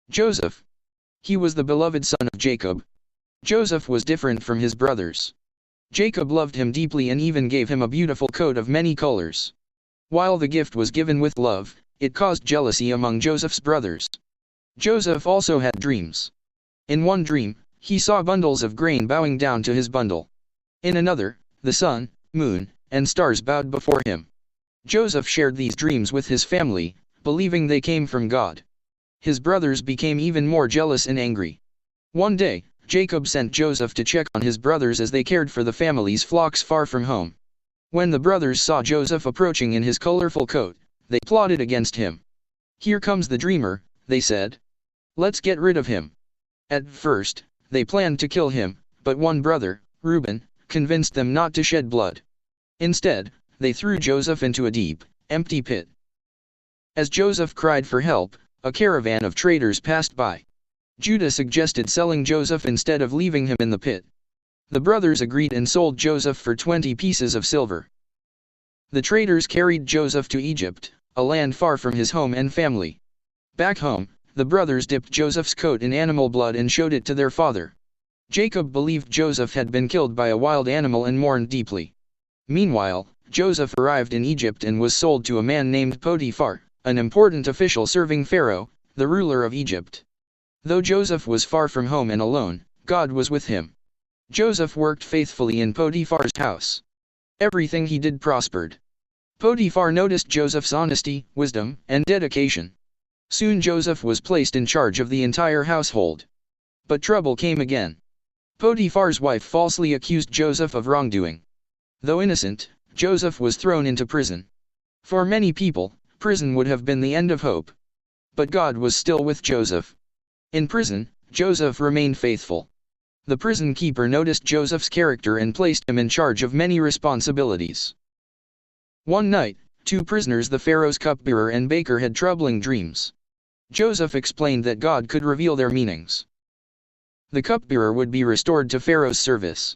Joseph. He was the beloved son of Jacob. Joseph was different from his brothers. Jacob loved him deeply and even gave him a beautiful coat of many colors. While the gift was given with love, it caused jealousy among Joseph's brothers. Joseph also had dreams. In one dream, he saw bundles of grain bowing down to his bundle. In another, the sun, moon, and stars bowed before him. Joseph shared these dreams with his family, believing they came from God. His brothers became even more jealous and angry. One day, Jacob sent Joseph to check on his brothers as they cared for the family's flocks far from home. When the brothers saw Joseph approaching in his colorful coat, they plotted against him. "Here comes the dreamer," they said. "Let's get rid of him." At first, they planned to kill him, but one brother, Reuben, convinced them not to shed blood. Instead, they threw Joseph into a deep, empty pit. As Joseph cried for help, a caravan of traders passed by. Judah suggested selling Joseph instead of leaving him in the pit. The brothers agreed and sold Joseph for 20 pieces of silver. The traders carried Joseph to Egypt, a land far from his home and family. Back home, the brothers dipped Joseph's coat in animal blood and showed it to their father. Jacob believed Joseph had been killed by a wild animal and mourned deeply. Meanwhile, Joseph arrived in Egypt and was sold to a man named Potiphar, an important official serving Pharaoh, the ruler of Egypt. Though Joseph was far from home and alone, God was with him. Joseph worked faithfully in Potiphar's house. Everything he did prospered. Potiphar noticed Joseph's honesty, wisdom, and dedication. Soon Joseph was placed in charge of the entire household. But trouble came again. Potiphar's wife falsely accused Joseph of wrongdoing. Though innocent, Joseph was thrown into prison. For many people, prison would have been the end of hope. But God was still with Joseph. In prison, Joseph remained faithful. The prison keeper noticed Joseph's character and placed him in charge of many responsibilities. One night, two prisoners, the Pharaoh's cupbearer and baker, had troubling dreams. Joseph explained that God could reveal their meanings. The cupbearer would be restored to Pharaoh's service.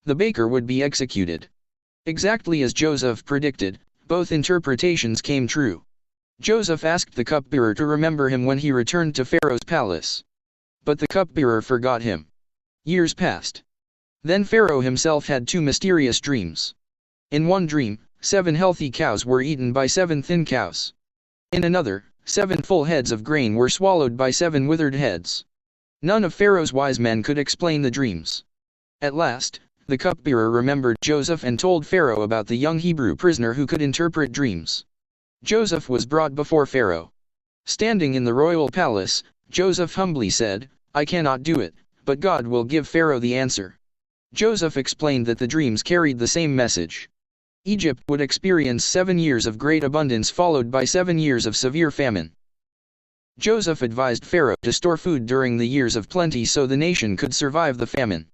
The baker would be executed. Exactly as Joseph predicted, both interpretations came true. Joseph asked the cupbearer to remember him when he returned to Pharaoh's palace. But the cupbearer forgot him. Years passed. Then Pharaoh himself had two mysterious dreams. In one dream, 7 healthy cows were eaten by 7 thin cows. In another, 7 full heads of grain were swallowed by 7 withered heads. None of Pharaoh's wise men could explain the dreams. At last, the cupbearer remembered Joseph and told Pharaoh about the young Hebrew prisoner who could interpret dreams. Joseph was brought before Pharaoh. Standing in the royal palace, Joseph humbly said, "I cannot do it, but God will give Pharaoh the answer." Joseph explained that the dreams carried the same message. Egypt would experience 7 years of great abundance followed by 7 years of severe famine. Joseph advised Pharaoh to store food during the years of plenty so the nation could survive the famine.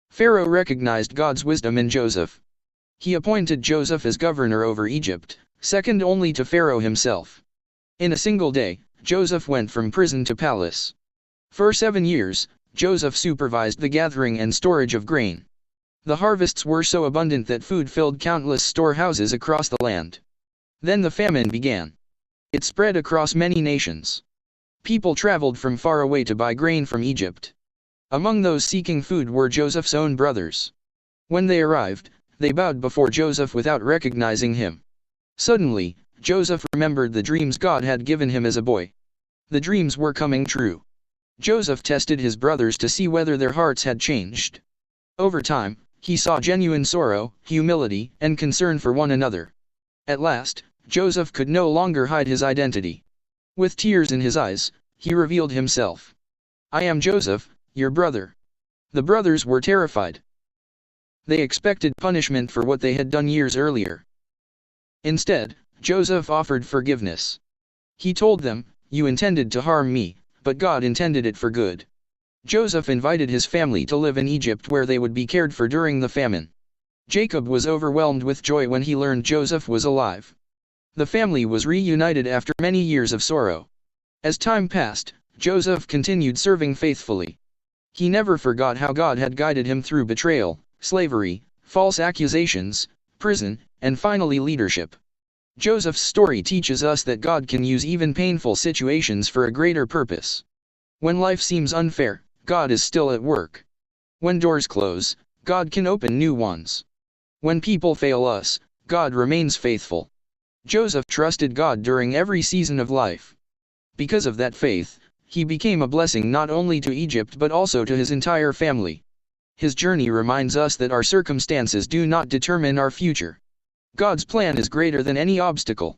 Pharaoh recognized God's wisdom in Joseph. He appointed Joseph as governor over Egypt, second only to Pharaoh himself. In a single day, Joseph went from prison to palace. For 7 years, Joseph supervised the gathering and storage of grain. The harvests were so abundant that food filled countless storehouses across the land. Then the famine began. It spread across many nations. People traveled from far away to buy grain from Egypt. Among those seeking food were Joseph's own brothers. When they arrived, they bowed before Joseph without recognizing him. Suddenly, Joseph remembered the dreams God had given him as a boy. The dreams were coming true. Joseph tested his brothers to see whether their hearts had changed. Over time, he saw genuine sorrow, humility, and concern for one another. At last, Joseph could no longer hide his identity. With tears in his eyes, he revealed himself. "I am Joseph, your brother." The brothers were terrified. They expected punishment for what they had done years earlier. Instead, Joseph offered forgiveness. He told them, "You intended to harm me, but God intended it for good." Joseph invited his family to live in Egypt where they would be cared for during the famine. Jacob was overwhelmed with joy when he learned Joseph was alive. The family was reunited after many years of sorrow. As time passed, Joseph continued serving faithfully. He never forgot how God had guided him through betrayal, slavery, false accusations, prison, and finally leadership. Joseph's story teaches us that God can use even painful situations for a greater purpose. When life seems unfair, God is still at work. When doors close, God can open new ones. When people fail us, God remains faithful. Joseph trusted God during every season of life. Because of that faith, he became a blessing not only to Egypt but also to his entire family. His journey reminds us that our circumstances do not determine our future. God's plan is greater than any obstacle.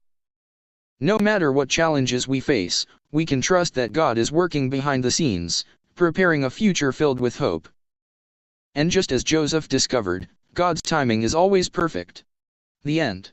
No matter what challenges we face, we can trust that God is working behind the scenes, preparing a future filled with hope. And just as Joseph discovered, God's timing is always perfect. The end.